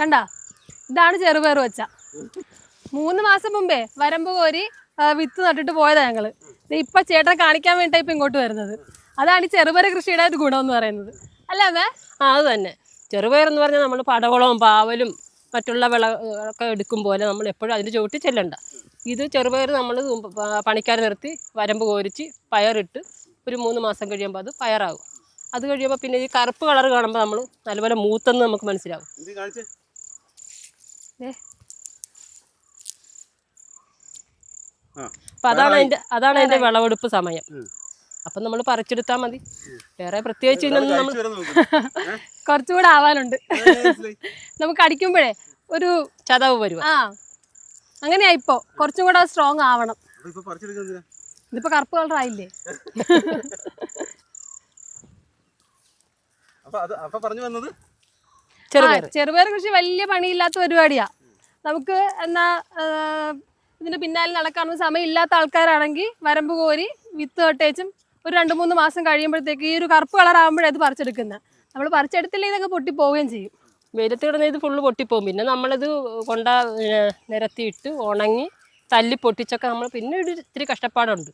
കണ്ടാ, ഇതാണ് ചെറുപയർ വെച്ച. 3 മാസം മുമ്പേ വരമ്പ് കോരി വിത്ത് നട്ടിട്ട് പോയതാ ഞങ്ങള്. ഇപ്പൊ ചേട്ടനെ കാണിക്കാൻ വേണ്ടിട്ടാ ഇപ്പൊ ഇങ്ങോട്ട് വരുന്നത്. അതാണ് ഈ ചെറുപയർ കൃഷിയുടെ ഒരു ഗുണം എന്ന് പറയുന്നത്, അല്ലേ അമ്മേ? അത് തന്നെ. ചെറുപയർ എന്ന് പറഞ്ഞാൽ നമ്മൾ പടവളവും പാവലും മറ്റുള്ള വിളകളൊക്കെ എടുക്കും പോലെ നമ്മൾ എപ്പോഴും അതിൻ്റെ ചുവട്ടിൽ ചെല്ലണ്ട. ഇത് ചെറുപയർ നമ്മൾ പണിക്കാരെ നിർത്തി വരമ്പ് കോരിച്ച് പയറിട്ട് ഒരു 3 മാസം കഴിയുമ്പോൾ അത് പയറാകും. അത് കഴിയുമ്പോൾ പിന്നെ ഈ കറുപ്പ് കളർ കാണുമ്പോൾ നമ്മൾ നല്ലപോലെ മൂത്തെന്ന് നമുക്ക് മനസ്സിലാവും. അപ്പം അതാണ് അതിൻ്റെ വിളവെടുപ്പ് സമയം. അപ്പം നമ്മൾ പറിച്ചെടുത്താൽ മതി. വേറെ പ്രത്യേകിച്ച് ഇതൊന്നും നമ്മൾ കുറച്ചുകൂടെ ആവാനുണ്ട്. നമുക്ക് അടിക്കുമ്പോഴേ ഒരു ചതവ് വരും. അങ്ങനെയാ. ഇപ്പൊ കുറച്ചും കൂടെ സ്ട്രോങ് ആവണം. ഇതിപ്പോ കറുപ്പ് കളർ ആയില്ലേ? ചെറുപയർ കൃഷി വലിയ പണിയില്ലാത്ത പരിപാടിയാ. നമുക്ക് എന്നാ ഇതിന് പിന്നാലെ നടക്കാനൊന്നും സമയം ഇല്ലാത്ത ആൾക്കാരാണെങ്കിൽ വരമ്പ് കോരി വിത്ത് നട്ടേച്ചും ഒരു 2-3 മാസം കഴിയുമ്പോഴത്തേക്ക് ഈ ഒരു കറുപ്പ് കളർ ആകുമ്പോഴേ അത് പറിച്ചെടുക്കുന്നത്. നമ്മൾ പറിച്ചെടുത്തില്ലെങ്കിൽ ഇതൊക്കെ പൊട്ടിപ്പോവുകയും ചെയ്യും. വെയിലത്ത് കിടന്ന് ഇത് ഫുള്ള് പൊട്ടിപ്പോവും. പിന്നെ നമ്മളിത് നിരത്തിയിട്ട് ഉണങ്ങി തല്ലി പൊട്ടിച്ചൊക്കെ നമ്മൾ പിന്നെ ഒരു ഇത്തിരി കഷ്ടപ്പാടുണ്ട്.